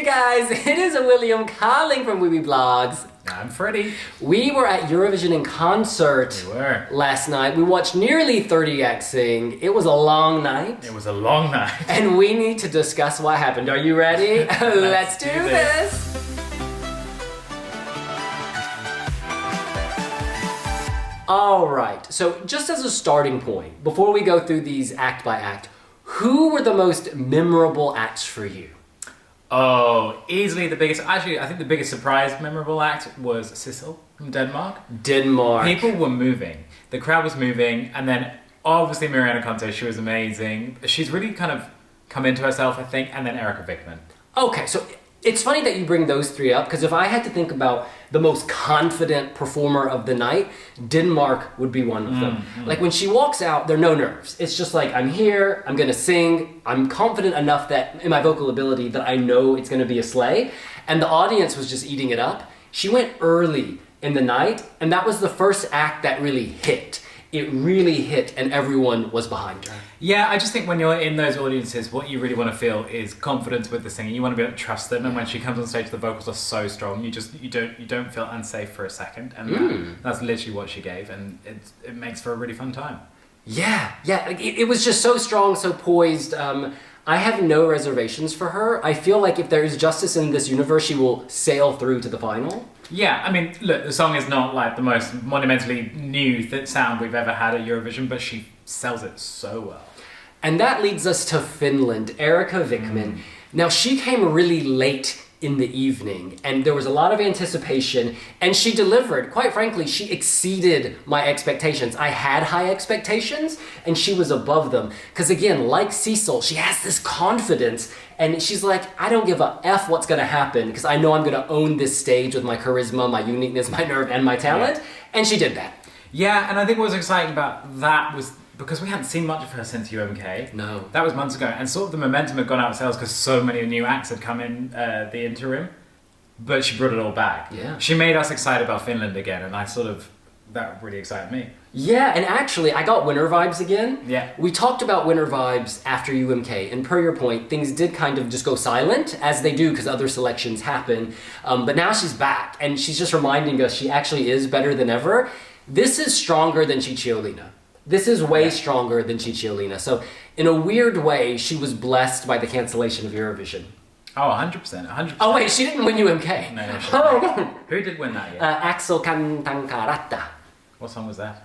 you guys, it is William calling from Weeby Blogs. I'm Freddie. We were at Eurovision in concert last night. We watched nearly 30 acts sing. It was a long night. It was a long night. And we need to discuss what happened. Are you ready? Let's do this. All right, so just as a starting point, before we go through these act by act, who were the most memorable acts for you? Oh, easily the biggest. Actually, I think the biggest surprise memorable act was Sissal from Denmark. People were moving. The crowd was moving. And then obviously Miriana Conte, she was amazing. She's really kind of come into herself, I think. And then Erika Vikman. Okay, so it's funny that you bring those three up, because if I had to think about the most confident performer of the night, Denmark would be one of them. Like when she walks out, there are no nerves. It's just like, I'm here, I'm gonna sing, I'm confident enough that in my vocal ability that I know it's gonna be a sleigh. And the audience was just eating it up. She went early in the night, and that was the first act that really hit. It really hit, and everyone was behind her. Yeah, I just think when you're in those audiences, what you really want to feel is confidence with the singing. You want to be able to trust them, and when she comes on stage, the vocals are so strong. You don't feel unsafe for a second, and that's literally what she gave, and it makes for a really fun time. Yeah, it was just so strong, so poised. I have no reservations for her. I feel like if there is justice in this universe, she will sail through to the final. Yeah, I mean, look, the song is not like the most monumentally new sound we've ever had at Eurovision, but she sells it so well. And that leads us to Finland, Erika Vikman. Now, she came really late in the evening, and there was a lot of anticipation, and she delivered. Quite frankly, she exceeded my expectations. I had high expectations, and she was above them. Because again, like Sissal, she has this confidence, and she's like, I don't give a F what's gonna happen, because I know I'm gonna own this stage with my charisma, my uniqueness, my nerve, and my talent. Yeah. And she did that. Yeah, and I think what was exciting about that was because we hadn't seen much of her since UMK. No. That was months ago, and sort of the momentum had gone out of sales because so many new acts had come in the interim, but she brought it all back. Yeah. She made us excited about Finland again, and that really excited me. Yeah, and actually, I got winter vibes again. Yeah. We talked about winter vibes after UMK, and per your point, things did kind of just go silent, as they do because other selections happen. But now she's back, and she's just reminding us she actually is better than ever. This is stronger than Cicciolina. This is way stronger than Cicciolina. So, in a weird way, she was blessed by the cancellation of Eurovision. Oh, 100%, 100%. Oh wait, she didn't win UMK. No, she didn't. Who did win that year? Axel Kantankarata. What song was that?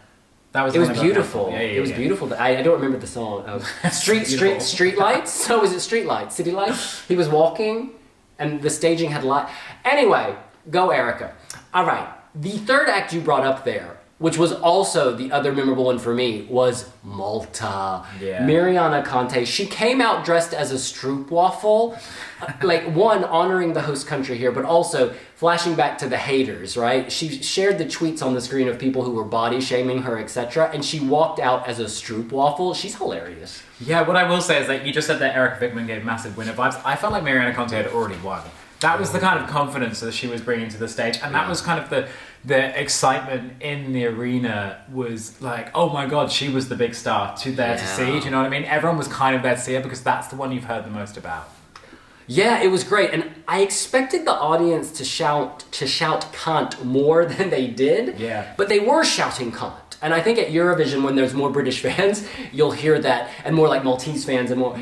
That was. It was beautiful. Yeah, it was beautiful. I don't remember the song. Street lights. So was it street lights? City lights. He was walking, and the staging had light. Anyway, go Erika. All right. The third act you brought up there, which was also the other memorable one for me, was Malta. Yeah. Miriana Conte. She came out dressed as a stroopwafel, like one, honoring the host country here, but also flashing back to the haters, right? She shared the tweets on the screen of people who were body shaming her, etc., and she walked out as a stroopwafel. She's hilarious. Yeah, what I will say is that you just said that Erika Vikman gave massive winner vibes. I felt like Miriana Conte had already won. That was the kind of confidence that she was bringing to the stage, and that was kind of the excitement in the arena was like, oh my god, she was the big star to see. Do you know what I mean? Everyone was kind of there to see her because that's the one you've heard the most about. Yeah, it was great, and I expected the audience to shout "Kant" more than they did. Yeah. But they were shouting "Kant," and I think at Eurovision, when there's more British fans, you'll hear that, and more like Maltese fans, and more.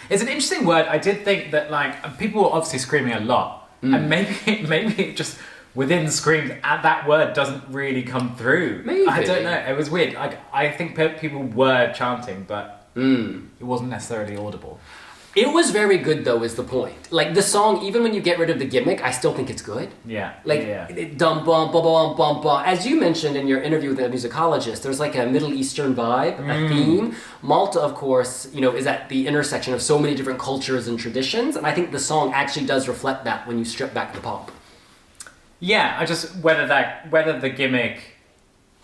It's an interesting word. I did think that like people were obviously screaming a lot, and maybe it just within screams that word doesn't really come through. Maybe. I don't know. It was weird. Like I think people were chanting, but it wasn't necessarily audible. It was very good, though, is the point. Like, the song, even when you get rid of the gimmick, I still think it's good. Yeah. Like, dum bum bum bum bum bum. As you mentioned in your interview with a musicologist, there's like a Middle Eastern vibe, a theme. Malta, of course, is at the intersection of so many different cultures and traditions, and I think the song actually does reflect that when you strip back the pop. Yeah, I just whether the gimmick,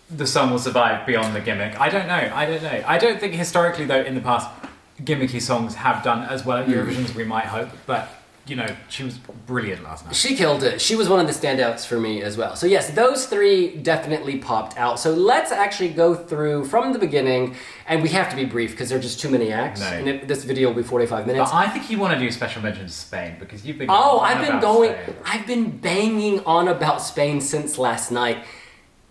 the song will survive beyond the gimmick. I don't know. I don't think historically, though, in the past, gimmicky songs have done as well at Eurovision as we might hope, but she was brilliant last night. She killed it. She was one of the standouts for me as well. So yes, those three definitely popped out. So let's actually go through from the beginning, and we have to be brief because there are just too many acts. No. And this video will be 45 minutes. But I think you want to do special mention to Spain because you've been. I've been banging on about Spain since last night.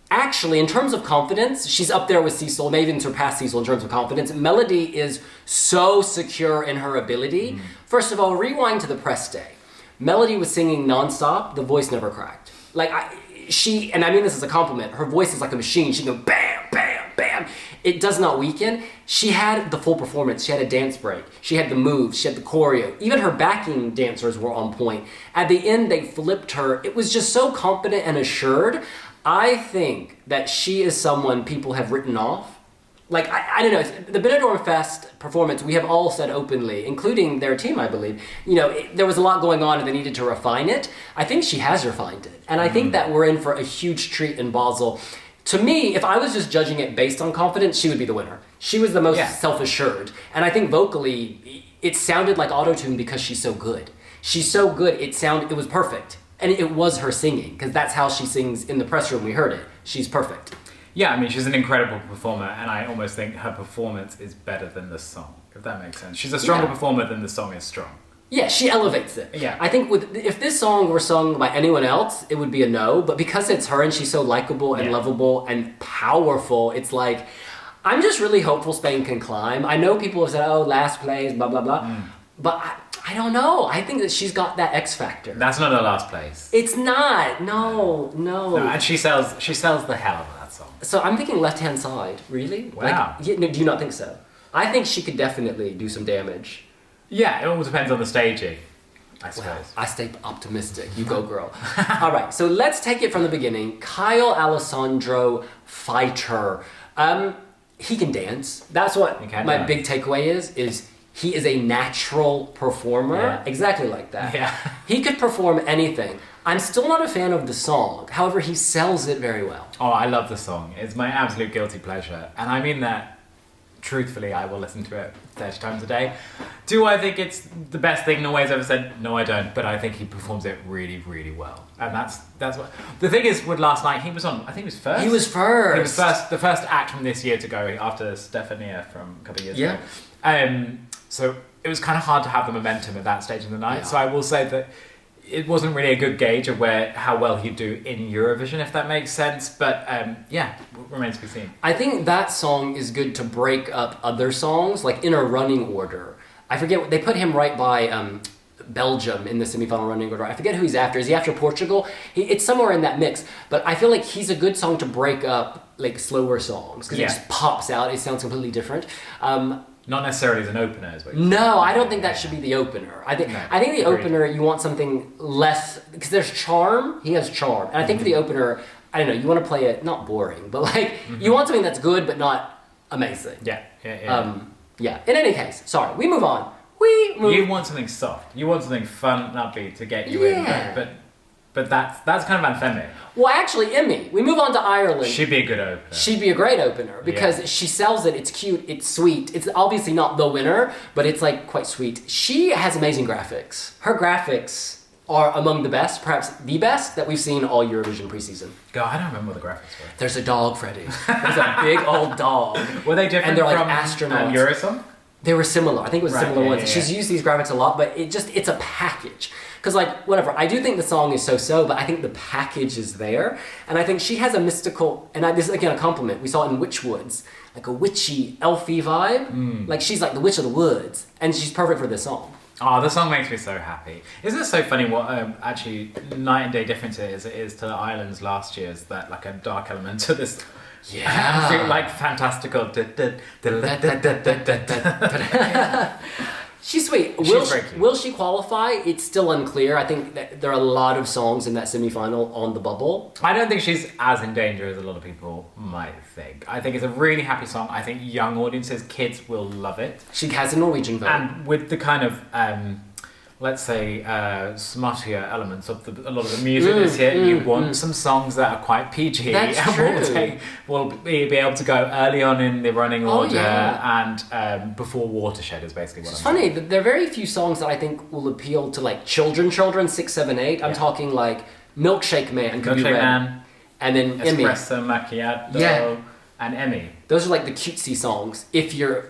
Actually, in terms of confidence, she's up there with Sissal, may even surpass Sissal in terms of confidence. Melody is so secure in her ability. First of all, rewind to the press day. Melody was singing nonstop, the voice never cracked. Like, and I mean this as a compliment, her voice is like a machine. She goes bam, bam, bam. It does not weaken. She had the full performance. She had a dance break. She had the moves. She had the choreo. Even her backing dancers were on point. At the end, they flipped her. It was just so confident and assured. I think that she is someone people have written off. Like, I don't know, the Benidorm Fest performance, we have all said openly, including their team, I believe, there was a lot going on and they needed to refine it. I think she has refined it. And I think that we're in for a huge treat in Basel. To me, if I was just judging it based on confidence, she would be the winner. She was the most self-assured. And I think vocally, it sounded like auto-tune because she's so good. She's so good, it was perfect. And it was her singing, because that's how she sings in the press room. We heard it. She's perfect. Yeah, I mean, she's an incredible performer, and I almost think her performance is better than the song, if that makes sense. She's a stronger performer than the song is strong. Yeah, she elevates it. Yeah. I think if this song were sung by anyone else, it would be a no, but because it's her and she's so likable and lovable and powerful, it's like, I'm just really hopeful Spain can climb. I know people have said, last place, blah, blah, blah, but I don't know. I think that she's got that X factor. That's not her last place. It's not. No. And she sells the hell out of that song. So I'm thinking left-hand side. Really? Wow. Do you not think so? I think she could definitely do some damage. Yeah, it all depends on the staging, I suppose. Well, I stay optimistic. You go, girl. All right, so let's take it from the beginning. Kyle Alessandro, fighter. He can dance. That's what my big takeaway is he is a natural performer. Yeah. Exactly like that. Yeah. He could perform anything. I'm still not a fan of the song. However, he sells it very well. Oh, I love the song. It's my absolute guilty pleasure. And I mean that, truthfully, I will listen to it 30 times a day. Do I think it's the best thing Norway's ever said? No, I don't. But I think he performs it really, really well. And that's what... The thing is, with last night, he was on... I think he was first. He was first. He was the first act from this year to go after Stefania from a couple of years ago. So it was kind of hard to have the momentum at that stage of the night. Yeah. So I will say that it wasn't really a good gauge of how well he'd do in Eurovision, if that makes sense. But remains to be seen. I think that song is good to break up other songs, like in a running order. I forget, they put him right by Belgium in the semifinal running order. I forget who he's after. Is he after Portugal? It's somewhere in that mix. But I feel like he's a good song to break up like slower songs, because it just pops out. It sounds completely different. Not necessarily as an opener, is what you're No, saying. I don't think that should be the opener. I think the opener, you want something less, because there's charm. He has charm. And I think for the opener, I don't know, you want to play it, not boring, but like, you want something that's good, but not amazing. Yeah. In any case, sorry, we move on. You want something soft. You want something fun and upbeat to get you in. But that's kind of anthemic. Well, actually, EMMY. We move on to Ireland. She'd be a good opener. She'd be a great opener because she sells it. It's cute. It's sweet. It's obviously not the winner, but it's like quite sweet. She has amazing graphics. Her graphics are among the best, perhaps the best, that we've seen all Eurovision preseason. God, I don't remember what the graphics were. There's a dog, Freddie. There's a big old dog. Were they different and they're from like astronauts. Eurosong? They were similar. I think it was similar ones. She's used these graphics a lot, but it's a package. Because whatever, I do think the song is so-so, but I think the package is there. And I think she has a mystical, and this is again a compliment, we saw it in Witchwoods, like a witchy, elfy vibe. Like she's like the witch of the woods, and she's perfect for this song. Oh, the song makes me so happy. Isn't it so funny what actually night and day difference it is to the islands last year's, that like a dark element to this... Yeah. I feel like fantastical. She's sweet. Will she qualify? It's still unclear. I think that there are a lot of songs in that semi-final on the bubble. I don't think she's as in danger as a lot of people might think. I think it's a really happy song. I think young audiences, kids will love it. She has a Norwegian vote. And with the kind of let's say, smuttier elements of a lot of the music this year. You want some songs that are quite PG. That's true. We'll be able to go early on in the running order and before Watershed is basically what It's I'm funny that there are very few songs that I think will appeal to like children, 6, 7, 8. I'm talking like Milkshake Man could be Milkshake read. Man, And then EMMY. Espresso Macchiato, and EMMY. Those are like the cutesy songs.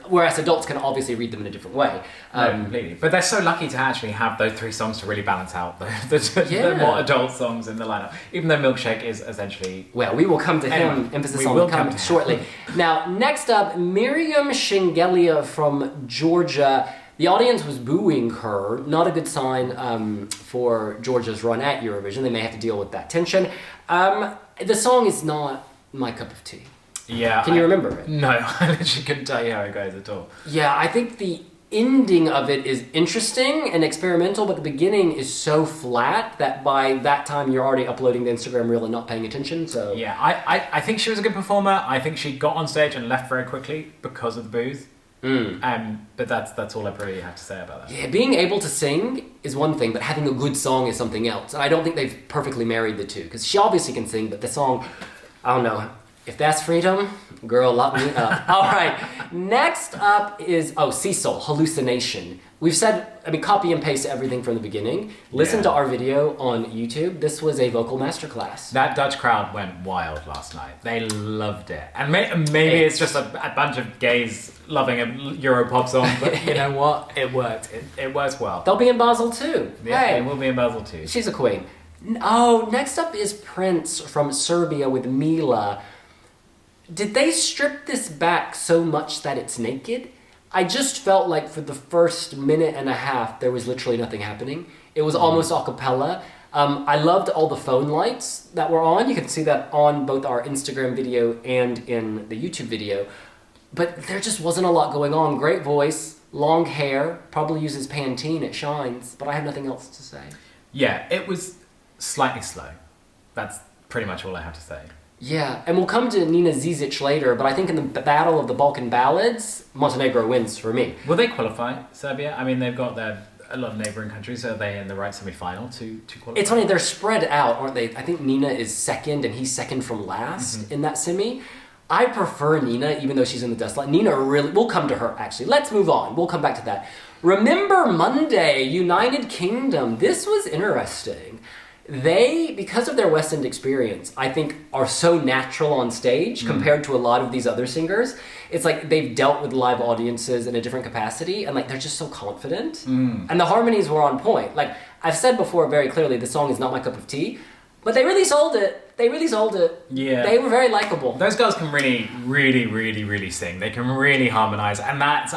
Whereas adults can obviously read them in a different way. No, completely. But they're so lucky to actually have those 3 songs to really balance out the more adult songs in the lineup. Even though Milkshake is essentially... Well, we will come to him. Emphasis on come shortly. Now, next up, Mariam Shengelia from Georgia. The audience was booing her. Not a good sign for Georgia's run at Eurovision. They may have to deal with that tension. The song is not my cup of tea. Yeah. Can you remember it? No, I literally couldn't tell you how it goes at all. Yeah, I think the ending of it is interesting and experimental, but the beginning is so flat that by that time you're already uploading the Instagram reel and not paying attention. So yeah, I think she was a good performer. I think she got on stage and left very quickly because of the booze. But that's all I really have to say about that. Yeah, being able to sing is one thing, but having a good song is something else. And I don't think they've perfectly married the two, because she obviously can sing, but the song, I don't know. If that's freedom, girl, lock me up. All right, next up is, Sissal, Hallucination. We've said, copy and paste everything from the beginning. Listen to our video on YouTube. This was a vocal masterclass. That Dutch crowd went wild last night. They loved it. And maybe it's just a bunch of gays loving a Europop song, but you know what? It worked. It works well. They'll be in Basel too. Yeah, they will be in Basel too. She's a queen. Oh, next up is Princ from Serbia with Mila. Did they strip this back so much that it's naked? I just felt like for the first minute and a half, there was literally nothing happening. It was almost a cappella. I loved all the phone lights that were on. You can see that on both our Instagram video and in the YouTube video. But there just wasn't a lot going on. Great voice, long hair, probably uses Pantene, it shines, but I have nothing else to say. Yeah, it was slightly slow. That's pretty much all I have to say. Yeah, and we'll come to Nina Zizic later, but I think in the battle of the Balkan ballads, Montenegro wins for me. Will they qualify, Serbia? They've got a lot of neighbouring countries. Are they in the right semi-final to qualify? It's funny, they're spread out, aren't they? I think Nina is second, and he's second from last in that semi. I prefer Nina, even though she's in the dust line. Nina really... We'll come to her, actually. Let's move on. We'll come back to that. Remember Monday, United Kingdom. This was interesting. They, because of their West End experience, I think are so natural on stage compared to a lot of these other singers. It's like they've dealt with live audiences in a different capacity, and like they're just so confident. And the harmonies were on point. Like I've said before very clearly, the song is not my cup of tea, but they really sold it. Yeah. They were very likable. Those girls can really, really, really, really sing. They can really harmonise. And that's,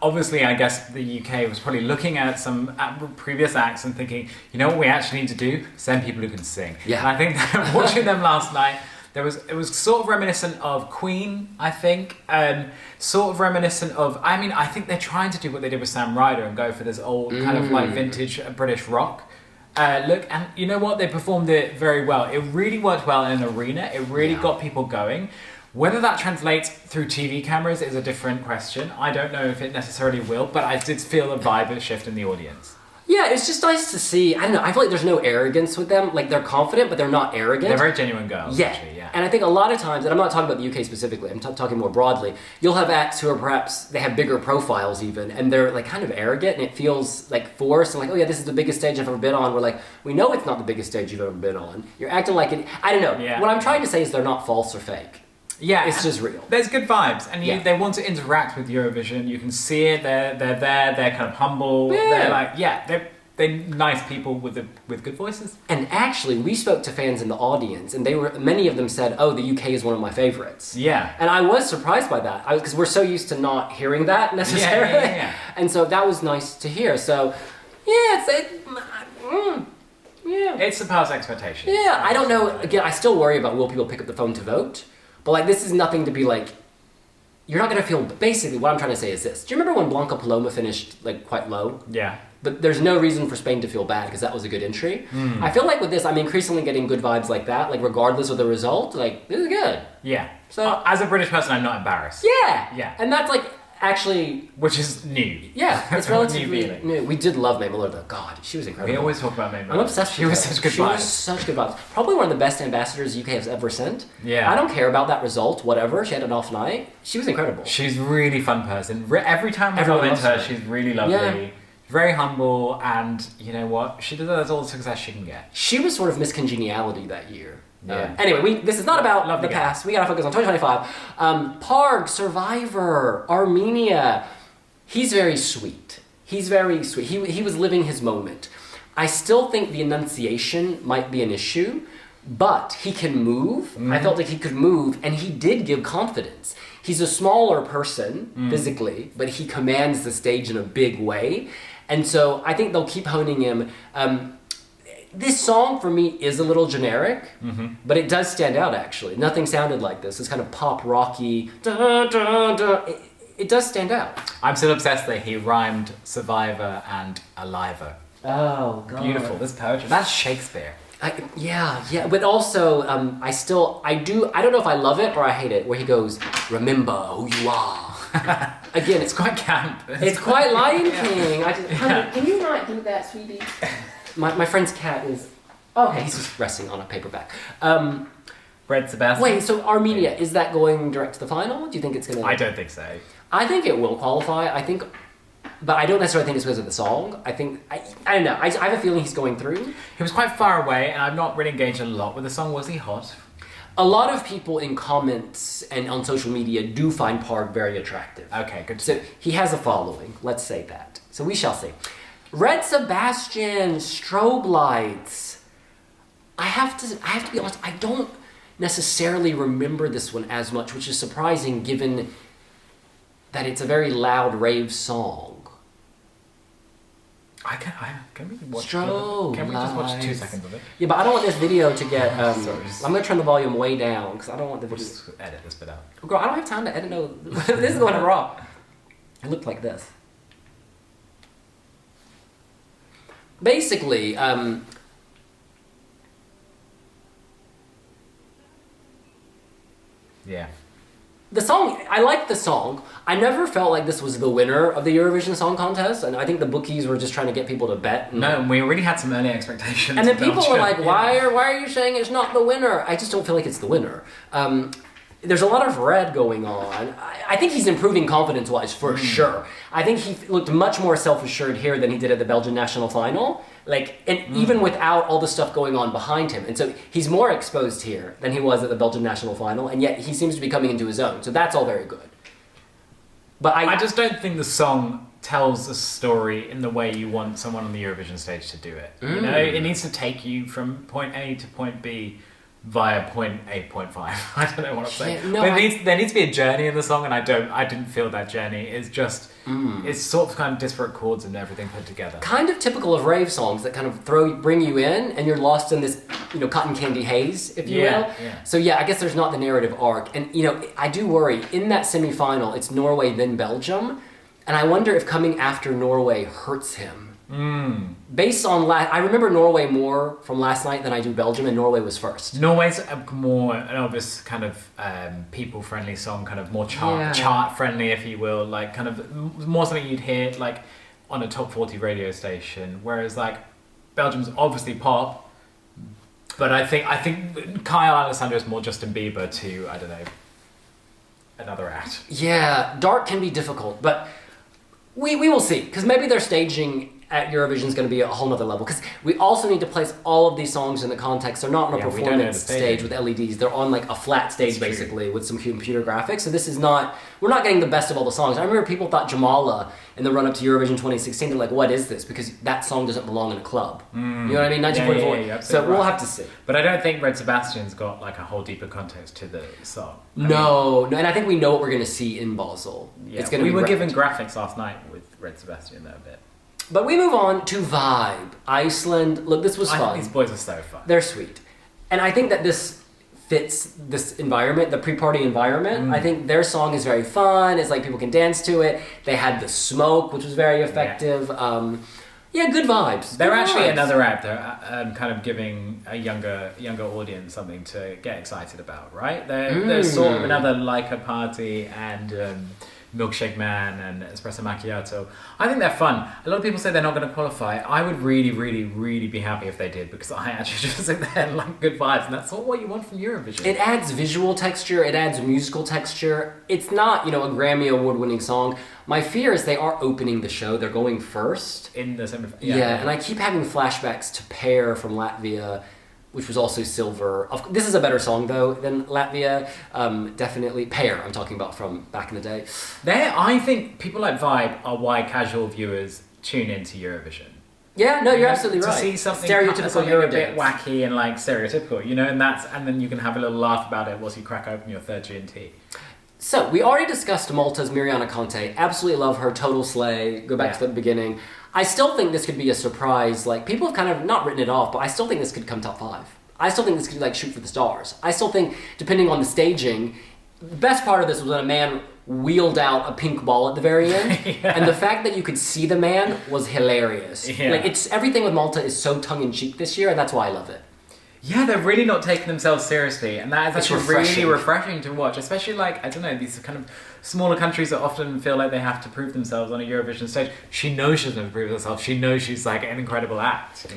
obviously, I guess the UK was probably looking at some previous acts and thinking, you know what we actually need to do? Send people who can sing. Yeah. And I think that watching them last night, it was sort of reminiscent of Queen, I think. Sort of reminiscent of, I think they're trying to do what they did with Sam Ryder and go for this old kind of like vintage British rock. Look, and you know what? They performed it very well. It really worked well in an arena. It really got people going. Whether that translates through TV cameras is a different question. I don't know if it necessarily will, but I did feel a vibe shift in the audience. Yeah, it's just nice to see. I don't know. I feel like there's no arrogance with them. Like they're confident, but they're not arrogant. They're very genuine girls. Yeah. Actually, yeah. And I think a lot of times, and I'm not talking about the UK specifically, I'm talking more broadly, you'll have acts who are perhaps, they have bigger profiles even, and they're like kind of arrogant, and it feels like forced, and like, oh yeah, this is the biggest stage I've ever been on. We're like, we know it's not the biggest stage you've ever been on. You're acting like it, I don't know. Yeah. What I'm trying to say is they're not false or fake. Yeah, it's just real. There's good vibes, and they want to interact with Eurovision. You can see it. They're there. They're kind of humble. Yeah. They're nice people with good voices. And actually, we spoke to fans in the audience, and many of them said, "Oh, the UK is one of my favorites." Yeah. And I was surprised by that, because we're so used to not hearing that necessarily. Yeah. And so that was nice to hear. So, yeah, It surpassed expectations. Yeah, I don't know. Again, I still worry about will people pick up the phone to vote. But like, this is nothing to be like, you're not going to feel, basically what I'm trying to say is this. Do you remember when Blanca Paloma finished like quite low? Yeah. But there's no reason for Spain to feel bad because that was a good entry. I feel like with this, I'm increasingly getting good vibes like that, like regardless of the result, like this is good. Yeah. So as a British person, I'm not embarrassed. Yeah. Yeah. And that's like, Actually, which is new. yeah, it's relatively feeling. new. We did love May Malota. God, she was incredible. We always talk about May Malota. I'm obsessed She with was her. such good She was vibes. such good vibes. Probably one of the best ambassadors the UK has ever sent. Yeah. I don't care about that result, whatever. She had an off night. She was incredible. She's a really fun person. Every time I Everyone come into loves her, her. she's really lovely. Yeah. Very humble, and you know what? She deserves all the success she can get. She was sort of Miss Congeniality that year. Yeah. Anyway, this is not about Love the the past. We gotta focus on 2025. PARG, Survivor, Armenia. He's very sweet. He's very sweet. He was living his moment. I still think the enunciation might be an issue, but he can move. I felt like he could move, and he did give confidence. He's a smaller person physically, but he commands the stage in a big way. And so I think they'll keep honing him. This song for me is a little generic, but it does stand out actually. Nothing sounded like this. It's kind of pop rocky. Dun, dun, dun. It does stand out. I'm still obsessed that he rhymed survivor and aliver. Oh, God. Beautiful. This poetry. That's Shakespeare. Yeah, but also I don't know if I love it or I hate it, where he goes, remember who you are. Again, It's quite camp. it's quite Lion King. Honey, can you not do that, sweetie? My friend's cat is... Okay, he's just resting on a paperback. Red Sebastian. Wait, so Armenia, is that going direct to the final? Do you think it's going to... I don't think so. I think it will qualify. But I don't necessarily think it's because of the song. I don't know. I have a feeling he's going through. He was quite far away, and I've not really engaged a lot with the song. Was he hot? A lot of people in comments and on social media do find PARG very attractive. Okay, good. So he has a following, let's say that. So we shall see. Red Sebastian, Strobe Lights. I have to be honest, I don't necessarily remember this one as much, which is surprising given that it's a very loud rave song. Can we watch? Strobe Can we just watch 2 Lights. seconds of it? Yeah, but I don't want this video to get... Sorry. I'm going to turn the volume way down because I don't want the We'll video... just edit this bit out. Girl, I don't have time to edit no... This is going to raw. It looked like this. Basically, Yeah. the song, I like the song. I never felt like this was the winner of the Eurovision Song Contest, and I think the bookies were just trying to get people to bet. No, we already had some early expectations. And then of people Belgium. were like, Yeah. why are you saying it's not the winner? I just don't feel like it's the winner. There's a lot of red going on. I think he's improving confidence-wise for sure. I think he looked much more self-assured here than he did at the Belgian national final. Even without all the stuff going on behind him. And so he's more exposed here than he was at the Belgian national final, and yet he seems to be coming into his own. So that's all very good. But I just don't think the song tells a story in the way you want someone on the Eurovision stage to do it. You know, it needs to take you from point A to point B via point A, point 5. I don't know what I'm saying. Yeah, no, but there needs to be a journey in the song, and I didn't feel that journey. It's just, it's sort of kind of disparate chords and everything put together. kind of typical of rave songs that kind of bring you in, and you're lost in this, cotton candy haze, if you will. Yeah. So yeah, I guess there's not the narrative arc. And, I do worry, in that semi-final, it's Norway, then Belgium, and I wonder if coming after Norway hurts him. Based on I remember Norway more from last night than I do Belgium, and Norway was first. Norway's more an obvious kind of people-friendly song, kind of more chart-friendly, if you will, like kind of more something you'd hear like on a top 40 radio station. Whereas like Belgium's obviously pop, but I think Kyle Alessandro is more Justin Bieber to, I don't know, another act. Yeah, dark can be difficult, but we will see, because maybe their staging at Eurovision is going to be a whole nother level, because we also need to place all of these songs in the context. They're not on a performance stage with LEDs. They're on like a flat stage basically with some computer graphics. So this is not, we're not getting the best of all the songs. I remember people thought Jamala in the run up to Eurovision 2016, they're like, what is this? Because that song doesn't belong in a club. You know what I mean? 1944. Yeah, so we'll have to see. But I don't think Red Sebastian's got like a whole deeper context to the song. No, and I think we know what we're going to see in Basel. Yeah, it's going to be were great. given graphics last night with Red Sebastian though a bit. But we move on to Vaeb, Iceland. Look, this was I fun. think these boys are so fun. They're sweet. And I think that this fits this environment, the pre-party environment. I think their song is very fun. It's like people can dance to it. They had the smoke, which was very effective. Good vibes. They're Good actually vibes. another app. They're kind of giving a younger audience something to get excited about, right? They're sort of another like a party and Milkshake Man and Espresso Macchiato. I think they're fun. A lot of people say they're not going to qualify. I would really, really, really be happy if they did, because I actually just think they're like good vibes, and that's not what you want from Eurovision. It adds visual texture, it adds musical texture. It's not, a Grammy award-winning song. My fear is they are opening the show. They're going first. In the semi. Yeah, and I keep having flashbacks to Pear from Latvia, which was also silver. This is a better song, though, than Latvia. Definitely. Pear, I'm talking about from back in the day. I think people like Vaeb are why casual viewers tune into Eurovision. Yeah, no, you're absolutely right. To see something stereotypical a bit wacky and like stereotypical, and then you can have a little laugh about it whilst you crack open your third G&T. So, we already discussed Malta's Miriana Conte. Absolutely love her, total slay. Go back to the beginning. I still think this could be a surprise. Like, people have kind of not written it off, but I still think this could come top 5. I still think this could, shoot for the stars. I still think, depending on the staging, the best part of this was when a man wheeled out a pink ball at the very end. And the fact that you could see the man was hilarious. Yeah. Everything with Malta is so tongue-in-cheek this year, and that's why I love it. Yeah, they're really not taking themselves seriously, and that is actually really refreshing to watch, especially these kind of smaller countries that often feel like they have to prove themselves on a Eurovision stage. She knows she doesn't have to prove herself. She knows she's like an incredible act,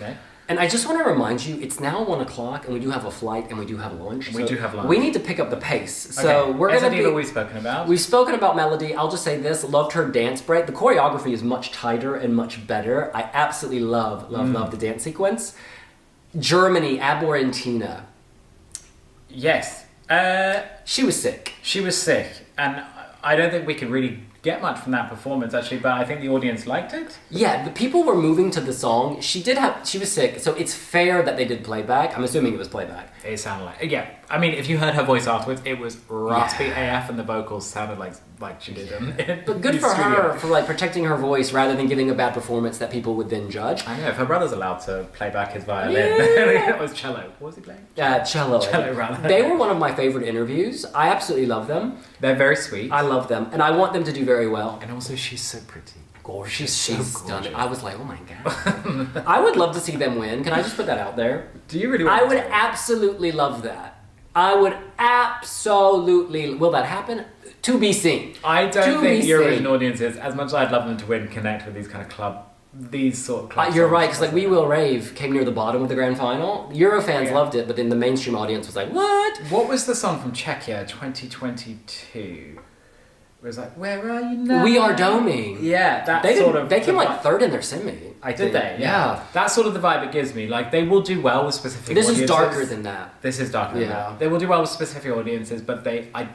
And I just want to remind you, it's now 1:00, and we do have a flight, and we do have lunch. We do have lunch. We need to pick up the pace. So we're going to be... we've spoken about. We've spoken about Melody. I'll just say this. Loved her dance break. The choreography is much tighter and much better. I absolutely love the dance sequence. Germany, Abor and Tynna. Yes. She was sick. She was sick. And I don't think we could really get much from that performance, actually, but I think the audience liked it. Yeah, the people were moving to the song. She was sick, so it's fair that they did playback. I'm assuming it was playback. It sounded like... Yeah. I mean, if you heard her voice afterwards, it was raspy AF, and the vocals sounded like she did them. But good for her for protecting her voice rather than giving a bad performance that people would then judge. I know, if her brother's allowed to play back his violin, it was cello. What was he playing? Cello. Cello, rather. They were one of my favorite interviews. I absolutely love them. They're very sweet. I love them, and I want them to do very well. And also, she's so pretty. Gorgeous. She's stunning. I was like, oh my god. I would love to see them win. Can I just put that out there? Do you really want I would absolutely love that. I would absolutely... Will that happen? To be seen. I don't think Eurovision audiences, as much as I'd love them to win, connect with these sort of clubs. You're right, because We Will Rave came near the bottom of the grand final. Euro fans loved it, but then the mainstream audience was like, what? What was the song from Czechia, 2022? It was like, where are you now? We Are Doming. Yeah, they came third in their semi. Did they? Yeah. That's sort of the vibe it gives me. Like, they will do well with specific audiences. This is darker than that. This is darker than that. They will do well with specific audiences, but I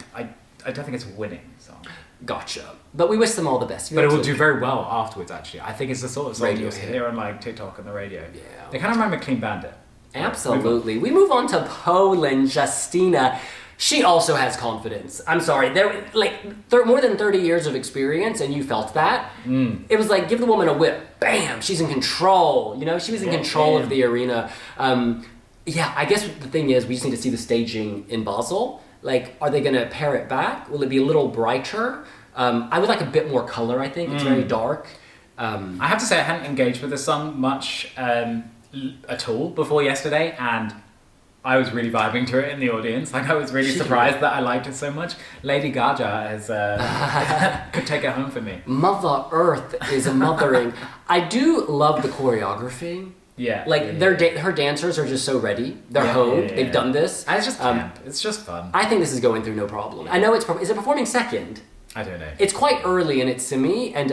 don't think it's a winning song. Gotcha. But we wish them all the best. But it will do very well afterwards, actually. I think it's the sort of song you'll hear on TikTok and the radio. Yeah. They kind of remind me of Clean Bandit. Absolutely. We move on to Poland, Justyna. She also has confidence. I'm sorry. They're more than 30 years of experience, and you felt that. It was like, give the woman a whip. Bam! She's in control. She was in control of the arena. I guess the thing is, we just need to see the staging in Basel. Are they going to pare it back? Will it be a little brighter? I would like a bit more color, I think. It's very dark. I have to say, I hadn't engaged with the song much at all before yesterday, and I was really vibing to it in the audience. I was really surprised that I liked it so much. Lady Gaga could take it home for me. Mother Earth is mothering. I do love the choreography. Yeah. Her dancers are just so ready. They're honed. They've done this. And it's just camp. It's just fun. I think this is going through no problem. I know is it performing second? I don't know. It's quite early in its semi, and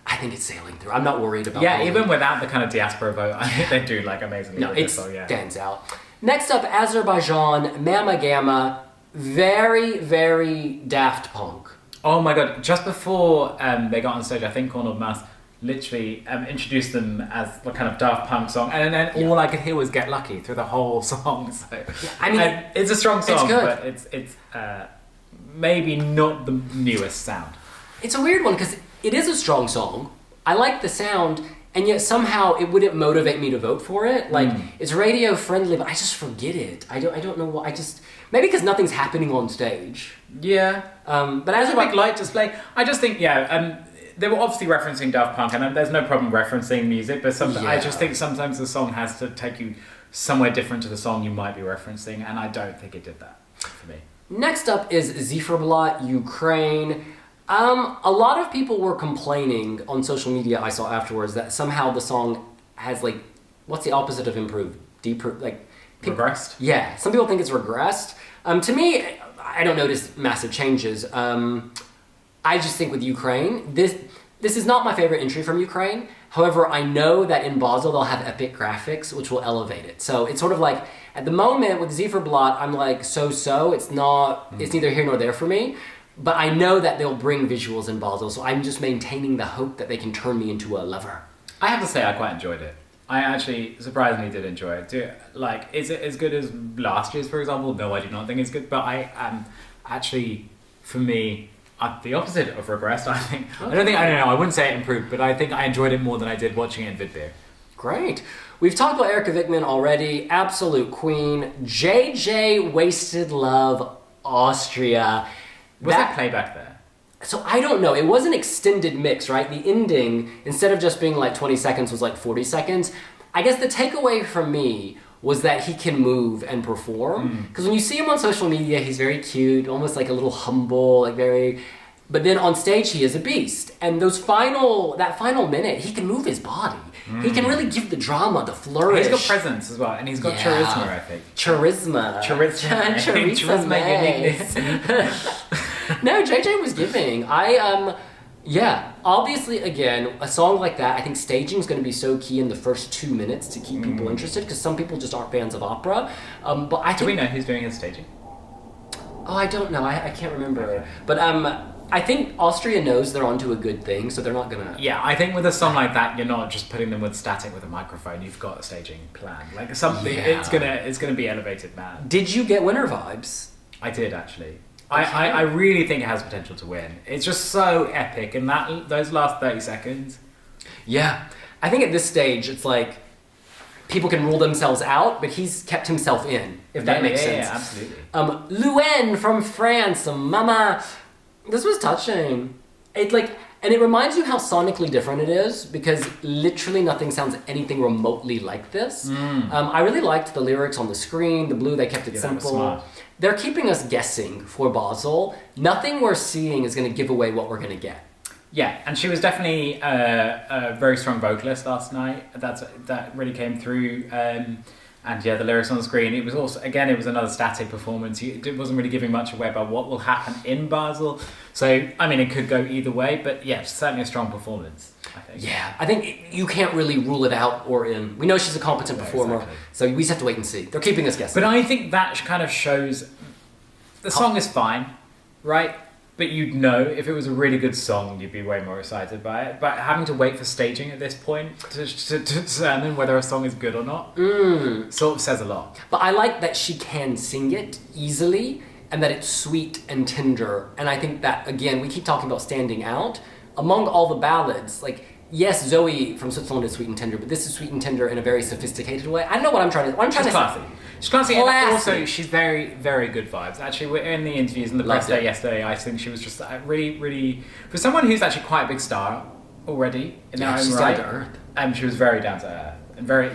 I think it's sailing through. I'm not worried about Poland. Even without the kind of diaspora vote, I think they do amazingly. No, it stands out. Next up, Azerbaijan, Mamagama, very, very Daft Punk. Oh my god, just before they got on stage, I think Cornel Mas literally introduced them as a kind of Daft Punk song, and then all I could hear was Get Lucky through the whole song. So it's a strong song, but it's maybe not the newest sound. It's a weird one, because it is a strong song. I like the sound, and yet somehow it wouldn't motivate me to vote for it. It's radio friendly, but I just forget it. I don't know why. Maybe because nothing's happening on stage. Yeah. But as a big light display, I just think they were obviously referencing Daft Punk, and there's no problem referencing music, but I just think sometimes the song has to take you somewhere different to the song you might be referencing, and I don't think it did that for me. Next up is Ziferblat, Ukraine. A lot of people were complaining on social media I saw afterwards that somehow the song has like, what's the opposite of improved? Regressed? Yeah, some people think it's regressed. To me, I don't notice massive changes. I just think with Ukraine, this is not my favorite entry from Ukraine. However, I know that in Basel they'll have epic graphics, which will elevate it. So it's sort of like, at the moment with Ziferblat, I'm like, so-so. It's neither here nor there for me. But I know that they'll bring visuals in Basel, so I'm just maintaining the hope that they can turn me into a lover. I have to say, I quite enjoyed it. I actually surprisingly did enjoy it. Like, is it as good as last year's, for example? No, I do not think it's good. But I am actually, for me, the opposite of regressed. I think. Okay. I don't know. I wouldn't say it improved, but I think I enjoyed it more than I did watching it in Vidbeer. Great. We've talked about Erika Vikman already. Absolute queen. JJ Wasted Love, Austria. Was that playback there? So I don't know. It was an extended mix, right? The ending, instead of just being like 20 seconds, was like 40 seconds. I guess the takeaway from me was that he can move and perform. Because when you see him on social media, he's very cute, almost like a little humble, like very... But then on stage, he is a beast. And that final minute, he can move his body. He can really give the drama, the flourish. He's got presence as well, and he's got charisma, I think. Charisma. No, JJ was giving. Obviously, again, a song like that, I think staging is going to be so key in the first 2 minutes to keep people interested, because some people just aren't fans of opera. But I think... Do we know who's doing his staging? Oh, I don't know. I can't remember. Okay. But I think Austria knows they're onto a good thing, so they're not gonna... Yeah, I think with a song like that, you're not just putting them with static with a microphone. You've got a staging plan. Like something, it's gonna be elevated, man. Did you get winner vibes? I did, actually. Okay. I really think it has potential to win. It's just so epic, and those last 30 seconds. Yeah, I think at this stage, it's like people can rule themselves out, but he's kept himself in, if that makes sense. Yeah, absolutely. Louane from France, Mama. This was touching. And it reminds you how sonically different it is, because literally nothing sounds anything remotely like this. I really liked the lyrics on the screen, the blue, they kept it simple. They're keeping us guessing for Basel. Nothing we're seeing is going to give away what we're going to get. Yeah, and she was definitely a very strong vocalist last night. That really came through. And yeah, the lyrics on the screen, it was also, again, it was another static performance. It wasn't really giving much away about what will happen in Basel. So, I mean, it could go either way, but yeah, certainly a strong performance, I think. Yeah, I think you can't really rule it out or in. We know she's a competent performer, exactly. So we just have to wait and see. They're keeping us guessing. But I think that kind of shows, the song is fine, right? But you'd know, if it was a really good song, you'd be way more excited by it. But having to wait for staging at this point to determine whether a song is good or not, sort of says a lot. But I like that she can sing it easily, and that it's sweet and tender. And I think that, again, we keep talking about standing out. Among all the ballads, like, yes, Zoe from Switzerland is sweet and tender, but this is sweet and tender in a very sophisticated way. I don't know what I'm trying to say. She's classy, and also she's very, very good vibes. Actually, we're in the interviews and the press day yesterday. I think she was just really, really, for someone who's actually quite a big star already in her own right. Down to earth. She was very down to earth and very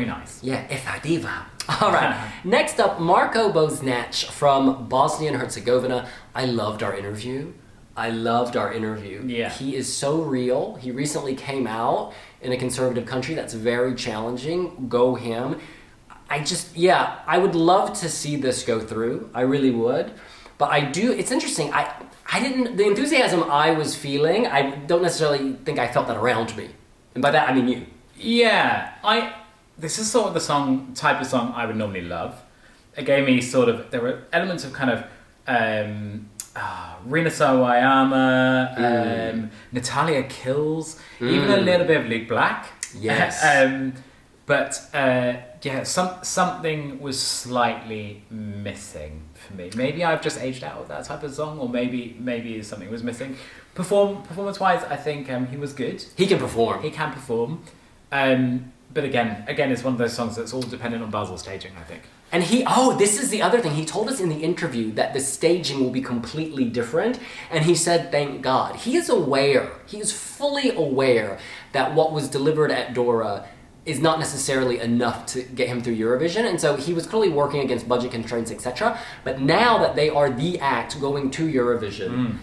nice. Yeah, Esa diva. All right. Next up, Marko Boznach from Bosnia and Herzegovina. I loved our interview. Yeah. He is so real. He recently came out in a conservative country that's very challenging. Go him. I would love to see this go through. I really would. But it's interesting. The enthusiasm I was feeling, I don't necessarily think I felt that around me. And by that, I mean you. Yeah. This is sort of the type of song I would normally love. It gave me there were elements of kind of, Rina Sawayama, Natalia Kills, even a little bit of Luke Black. Yes. Something was slightly missing for me. Maybe I've just aged out of that type of song, or maybe something was missing. Performance-wise, I think he was good. He can perform. But again, it's one of those songs that's all dependent on Basel staging, I think. And this is the other thing. He told us in the interview that the staging will be completely different. And he said, thank God. He is fully aware that what was delivered at Dora is not necessarily enough to get him through Eurovision, and so he was clearly working against budget constraints, etc. But now that they are the act going to Eurovision,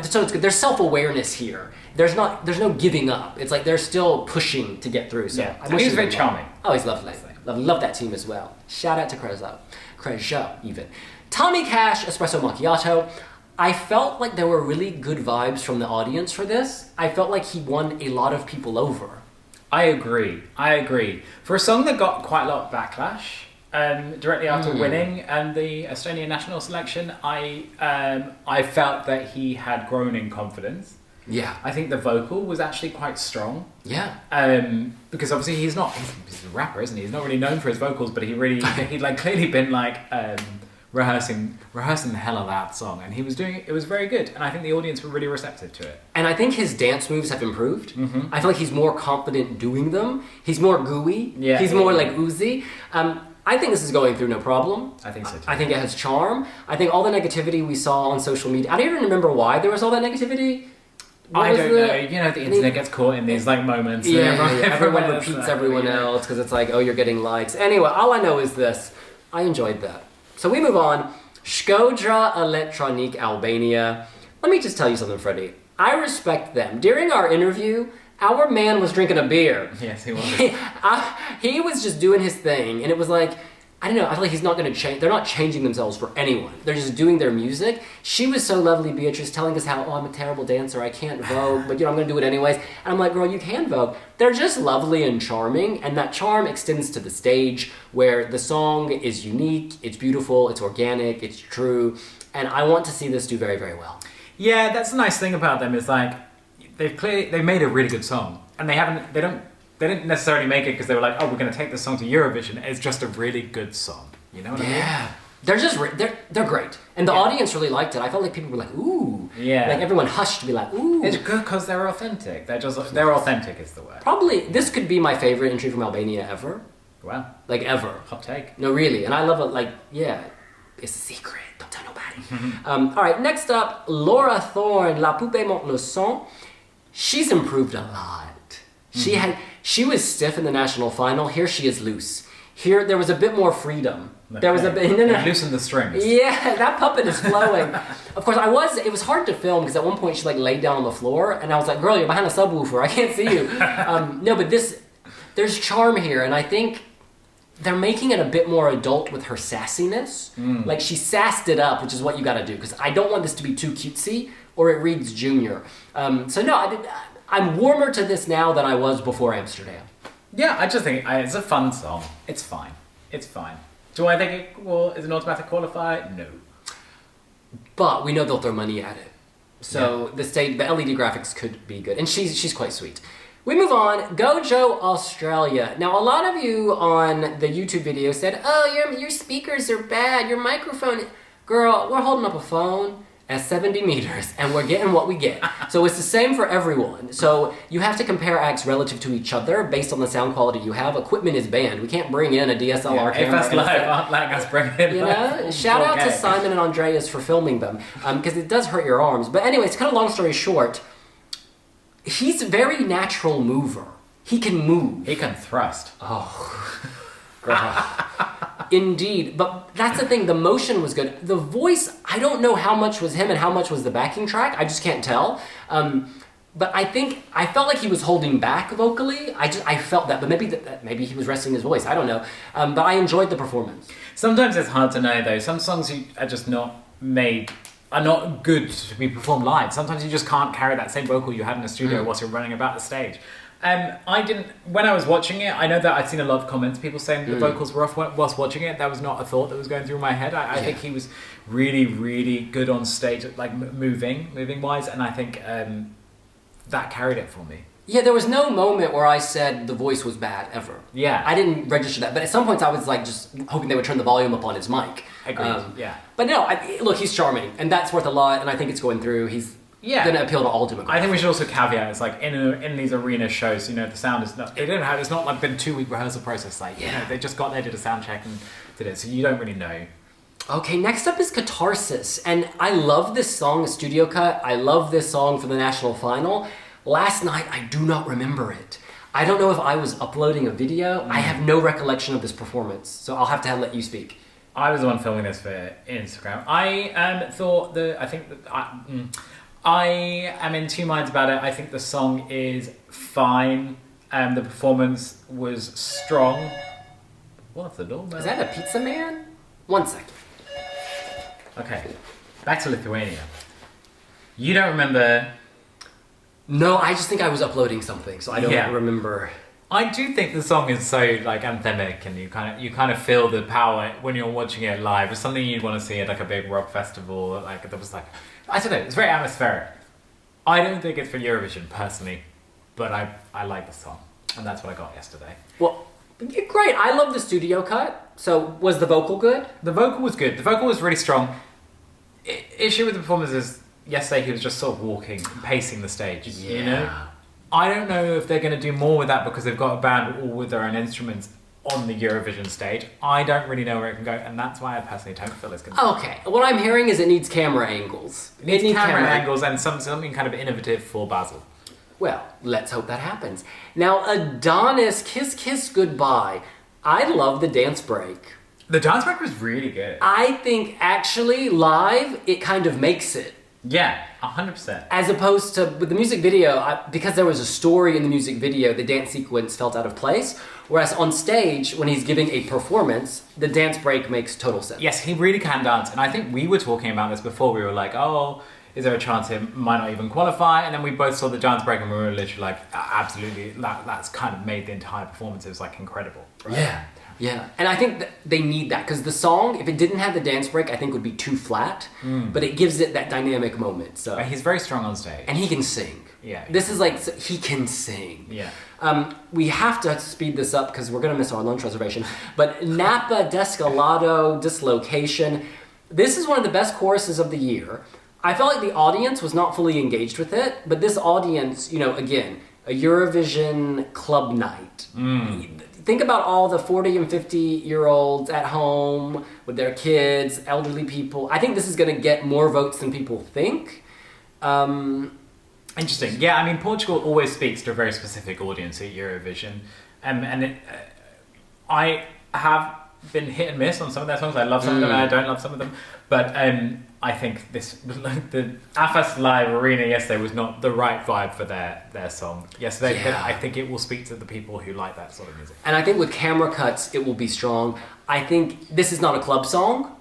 so it's good. There's self-awareness here. There's no giving up. It's like they're still pushing to get through. So he's very charming. Oh, he's lovely. Love that team as well. Shout out to Crezo even. Tommy Cash, Espresso Macchiato. I felt like there were really good vibes from the audience for this. I felt like he won a lot of people over. I agree. For a song that got quite a lot of backlash directly after winning the Estonian national selection, I felt that he had grown in confidence. Yeah. I think the vocal was actually quite strong. Yeah. Because obviously he's a rapper, isn't he? He's not really known for his vocals, but he'd clearly been rehearsing the hell of that song, and he was doing it. It was very good, and I think the audience were really receptive to it. And I think his dance moves have improved. I feel like he's more confident doing them. He's more gooey. Yeah. He's more like oozy. I think this is going through no problem. I think so too. I think it has charm. I think all the negativity we saw on social media. I don't even remember why there was all that negativity. I don't know. You know, the internet gets caught in these moments. Everyone repeats everyone else because it's like, oh, you're getting likes. Anyway, all I know is this. I enjoyed that. So we move on. Shkodra Electronic Albania. Let me just tell you something, Freddie. I respect them. During our interview, our man was drinking a beer. Yes, he was. He was just doing his thing, and it was like, I don't know, I feel like he's not going to change. They're not changing themselves for anyone. They're just doing their music. She was so lovely, Beatrice, telling us how, I'm a terrible dancer, I can't vogue, but I'm going to do it anyways. And I'm like, girl, you can vogue. They're just lovely and charming, and that charm extends to the stage where the song is unique, it's beautiful, it's organic, it's true, and I want to see this do very, very well. Yeah, that's the nice thing about them is they've made a really good song, and they didn't necessarily make it because they were like, oh, we're going to take this song to Eurovision. It's just a really good song. You know what I mean? Yeah. They're great. And the audience really liked it. I felt like people were like, ooh. Yeah. Like everyone hushed to be like, ooh. It's good because they're authentic. They're authentic is the word. Probably, this could be my favorite entry from Albania ever. Wow. Like ever. Hot take. No, really. And I love it, it's a secret. Don't tell nobody. All right, next up, Laura Thorne, La Poupée Monte le Son. She's improved a lot. She was stiff in the national final. Here she is loose. Here there was a bit more freedom. Okay. There was a bit. Loosen the strings. Yeah, that puppet is flowing. Of course, it was hard to film because at one point she laid down on the floor, and I was like, "Girl, you're behind a subwoofer. I can't see you." No, but there's charm here, and I think they're making it a bit more adult with her sassiness. Like she sassed it up, which is what you got to do because I don't want this to be too cutesy or it reads junior. I'm warmer to this now than I was before Amsterdam. Yeah, I just think it's a fun song. It's fine. Do I think it is an automatic qualifier? No. But we know they'll throw money at it. So the LED graphics could be good. And she's quite sweet. We move on. Gojo Australia. Now, a lot of you on the YouTube video said, oh, your speakers are bad, your microphone. Girl, we're holding up a phone at 70 meters, and we're getting what we get. So it's the same for everyone. So you have to compare acts relative to each other based on the sound quality you have. Equipment is banned. We can't bring in a DSLR camera. If that's live, aren't letting us bring in Shout out to Simon and Andreas for filming them, because it does hurt your arms. But anyway, it's kind of long story short. He's a very natural mover. He can move. He can thrust. Oh, girl. Indeed, but that's the thing, the motion was good. The voice, I don't know how much was him and how much was the backing track, I just can't tell. But I felt like he was holding back vocally. I felt that, but maybe he was resting his voice, I don't know. But I enjoyed the performance. Sometimes it's hard to know though, some songs are just not good to be performed live. Sometimes you just can't carry that same vocal you had in the studio whilst you're running about the stage. When I was watching it, I know that I'd seen a lot of comments, people saying the vocals were off whilst watching it. That was not a thought that was going through my head. I think he was really, really good on stage, moving wise, and I think that carried it for me. Yeah, there was no moment where I said the voice was bad, ever. Yeah. I didn't register that, but at some points I was just hoping they would turn the volume up on his mic. Agreed, yeah. But no, look, he's charming, and that's worth a lot, and I think it's going through. He's going to appeal to all demographics. I think we should also caveat, it's in these arena shows, the sound is not, it's not been a 2-week rehearsal process, they just got there, did a sound check and did it, so you don't really know. Okay, next up is Catharsis, and I love this song, Studio Cut. I love this song for the national final. Last night, I do not remember it. I don't know if I was uploading a video. I have no recollection of this performance, so I'll have to let you speak. I was the one filming this for Instagram. I thought I am in two minds about it. I think the song is fine. The performance was strong. What's the doorbell? Is that a pizza man? 1 second. Okay, back to Lithuania. You don't remember? No, I just think I was uploading something, so I don't remember. I do think the song is so like anthemic, and you kind of feel the power when you're watching it live. It's something you'd want to see at like a big rock festival. Like there was like, I don't know, it's very atmospheric. I don't think it's for Eurovision personally, but I like the song, and that's what I got yesterday. Well, great. I love the studio cut. So was the vocal good? The vocal was good. The vocal was really strong. Issue with the performance is yesterday he was just sort of walking, pacing the stage. Yeah. You know, I don't know if they're going to do more with that because they've got a band all with their own instruments on the Eurovision stage. I don't really know where it can go, and that's why I personally don't feel it's going to. Okay, what I'm hearing is it needs camera angles. It needs camera angles and something kind of innovative for Basel. Well, let's hope that happens. Now, Adonis, Kiss Kiss Goodbye. I love the dance break. The dance break was really good. I think actually live, it kind of makes it. Yeah, 100%. As opposed to with the music video, because there was a story in the music video, the dance sequence felt out of place. Whereas on stage, when he's giving a performance, the dance break makes total sense. Yes, he really can dance. And I think we were talking about this before. We were like, oh, is there a chance he might not even qualify? And then we both saw the dance break and we were literally like, absolutely, that's kind of made the entire performance. It was like incredible. Right? Yeah. Yeah, and I think that they need that because the song, if it didn't have the dance break, I think would be too flat. But it gives it that dynamic moment. So he's very strong on stage, and he can sing. Yeah, this is like he can sing. Yeah. We have to speed this up because we're gonna miss our lunch reservation. But Napa Descalado Dislocation. This is one of the best choruses of the year. I felt like the audience was not fully engaged with it, but this audience, you know, again, a Eurovision club night. Think about all the 40 and 50-year-olds at home with their kids, elderly people. I think this is going to get more votes than people think. Interesting. Yeah, I mean, Portugal always speaks to a very specific audience at Eurovision. I have been hit and miss on some of their songs. I love some of them and I don't love some of them. But I think the AFAS Live Arena yesterday was not the right vibe for their song yesterday. Yeah. But I think it will speak to the people who like that sort of music. And I think with camera cuts, it will be strong. I think this is not a club song.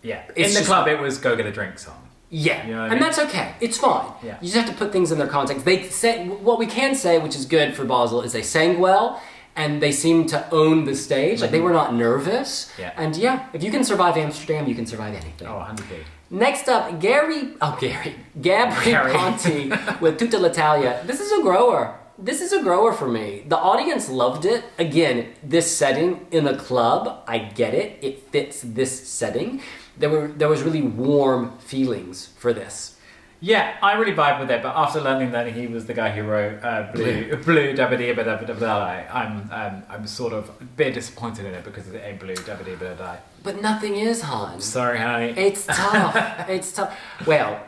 Yeah. In the club, it was Go Get a Drink song. Yeah, you know and that's okay. It's fine. Yeah. You just have to put things in their context. They say what we can say, which is good for Basel, is they sang well. And they seemed to own the stage. Like, they were not nervous. Yeah. And yeah, if you can survive Amsterdam, you can survive anything. Oh, 100%. Next up, Gabri Ponti with Tutta l'Italia. This is a grower. This is a grower for me. The audience loved it. Again, this setting in a club, I get it. It fits this setting. There was really warm feelings for this. Yeah, I really vibe with it, but after learning that he was the guy who wrote Blue Dabba Dabba Dabba Dabba, I'm sort of a bit disappointed in it because it ain't Blue Dabba Dabba Dabba. But nothing is, hon. Sorry, honey. It's tough. It's tough. Well,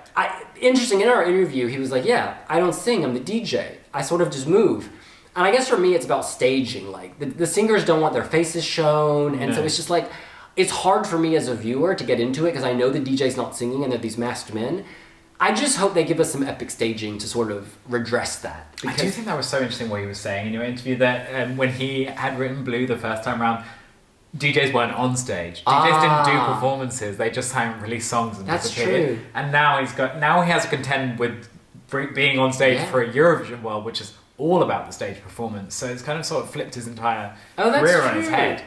interesting, in our interview, he was like, yeah, I don't sing, I'm the DJ. I sort of just move. And I guess for me, it's about staging. Like, the singers don't want their faces shown, and so it's just like, it's hard for me as a viewer to get into it because I know the DJ's not singing and they're these masked men. I just hope they give us some epic staging to sort of redress that. I do think that was so interesting what he was saying in your interview that when he had written Blue the first time around, DJs weren't on stage. DJs didn't do performances. They just hadn't released songs and disappeared. True. And now he has to contend with being on stage for a Eurovision world, which is all about the stage performance. So it's kind of sort of flipped his entire career on his head.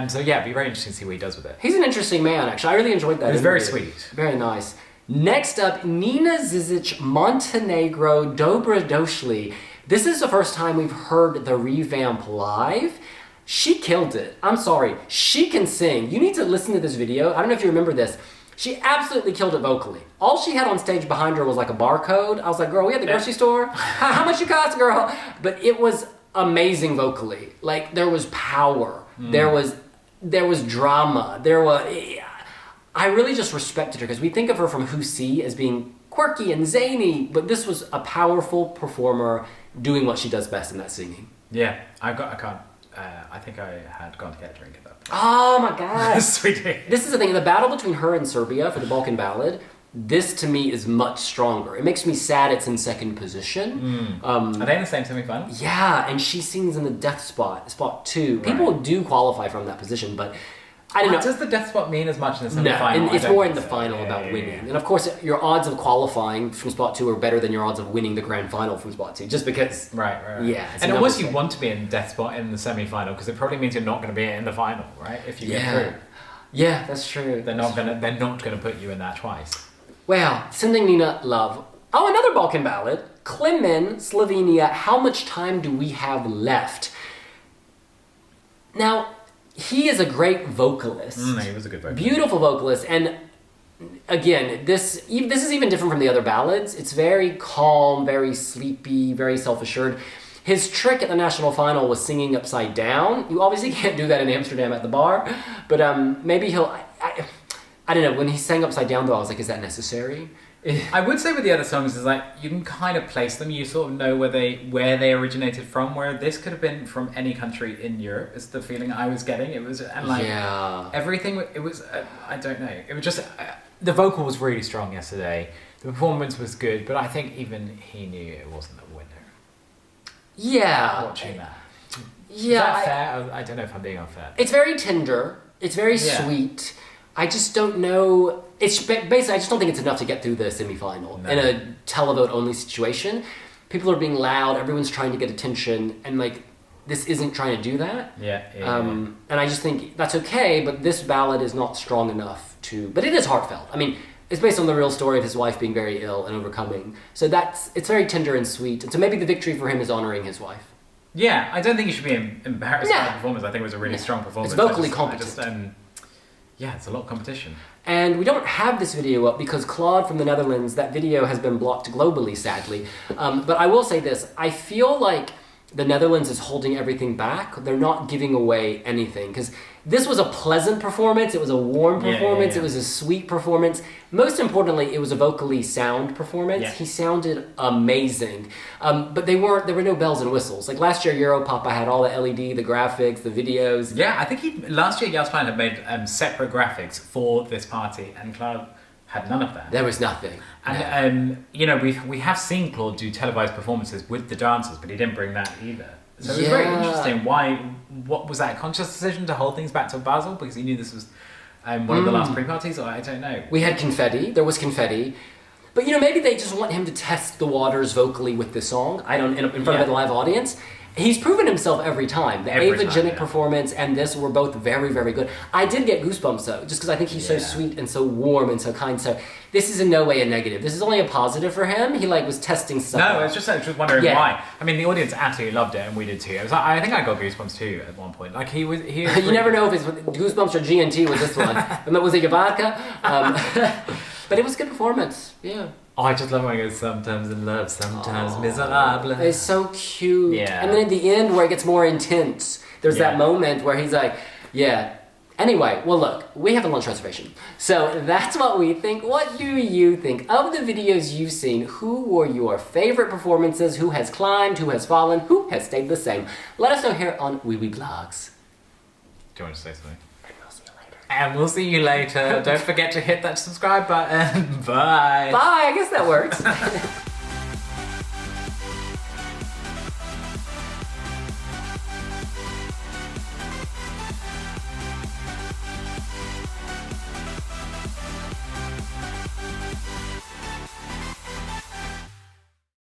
So yeah, it'd be very interesting to see what he does with it. He's an interesting man, actually. I really enjoyed that. It was very sweet. Very nice. Next up, Nina Zizic, Montenegro, Dobra Doshli. This is the first time we've heard the revamp live. She killed it. I'm sorry. She can sing. You need to listen to this video. I don't know if you remember this. She absolutely killed it vocally. All she had on stage behind her was like a barcode. I was like, girl, we at the grocery store? How much you cost, girl? But it was amazing vocally. Like, there was power. There was drama. I really just respected her because we think of her from Who See as being quirky and zany, but this was a powerful performer doing what she does best, in that singing. Yeah, I can't. I think I had gone to get a drink at that point. Oh my god. Sweetie. This is the thing, the battle between her and Serbia for the Balkan Ballad, this to me is much stronger. It makes me sad it's in second position. Are they in the same semi-final? Yeah, and she sings in the death spot 2. People do qualify from that position, but I don't know. Does the death spot mean as much in the semi-final? No, it's more in the final about winning. And of course, your odds of qualifying from spot 2 are better than your odds of winning the grand final from spot 2, just because. Right. Yeah. And of course you want to be in death spot in the semi-final, because it probably means you're not going to be in the final, right? If you get through. Yeah, that's true. They're not gonna put you in that twice. Well, sending Nina love. Oh, another Balkan ballad. Klemen, Slovenia, How Much Time Do We Have Left? Now, he is a great vocalist. He was a good vocalist. Beautiful vocalist. And again, this is even different from the other ballads. It's very calm, very sleepy, very self-assured. His trick at the national final was singing upside down. You obviously can't do that in Amsterdam at the bar, but maybe he'll... I don't know, when he sang upside down though, I was like, is that necessary? I would say with the other songs is like, you can kind of place them, you sort of know where they originated from, where this could have been from any country in Europe, is the feeling I was getting. It was, and like, everything, it was, I don't know, it was just, the vocal was really strong yesterday, the performance was good, but I think even he knew it wasn't a winner. Yeah. Watching that. Yeah. Is that fair? I don't know if I'm being unfair. It's very tender, it's very sweet. I just don't know. It's basically, I just don't think it's enough to get through the semi-final in a televote only situation. People are being loud. Everyone's trying to get attention, and like this isn't trying to do that. And I just think that's okay. But this ballad is not strong enough to. But it is heartfelt. I mean, it's based on the real story of his wife being very ill and overcoming. So it's very tender and sweet. And so maybe the victory for him is honoring his wife. Yeah, I don't think you should be embarrassed by the performance. I think it was a really strong performance. It's vocally competent. Yeah, it's a lot of competition. And we don't have this video up because Claude from the Netherlands, that video has been blocked globally, sadly. But I will say this, I feel like the Netherlands is holding everything back. They're not giving away anything. Because this was a pleasant performance, it was a warm performance, it was a sweet performance. Most importantly, it was a vocally sound performance. Yeah. He sounded amazing. But there were no bells and whistles. Like last year, Europapa had all the LED, the graphics, the videos. Yeah, I think last year Justyna had made separate graphics for this party, and Claude had none of that. There was nothing. And you know, we have seen Claude do televised performances with the dancers, but he didn't bring that either. So it was very interesting. What was that, a conscious decision to hold things back to Basel because he knew this was one of the last pre-parties, or I don't know. We had confetti. There was confetti. But, you know, maybe they just want him to test the waters vocally with this song. In front of a live audience. He's proven himself every time. The Avogenic performance and this were both very, very good. I did get goosebumps, though, just because I think he's so sweet and so warm and so kind. So this is in no way a negative. This is only a positive for him. He, was testing stuff out. I was just wondering why. I mean, the audience absolutely loved it, and we did too. I think I got goosebumps too at one point. Like, he was you never know if it's goosebumps or GNT with this one. And that was a Yavarka. But it was a good performance. Yeah. Oh, I just love when he goes, sometimes in love, sometimes miserable. It's so cute. Yeah. And then at the end where it gets more intense, there's that moment where he's like, Anyway, well look, we have a lunch reservation. So that's what we think. What do you think? Of the videos you've seen, who were your favorite performances? Who has climbed? Who has fallen? Who has stayed the same? Let us know here on Wee Wee Blogs. Do you want to say something? And we'll see you later. Don't forget to hit that subscribe button. Bye. Bye, I guess that works.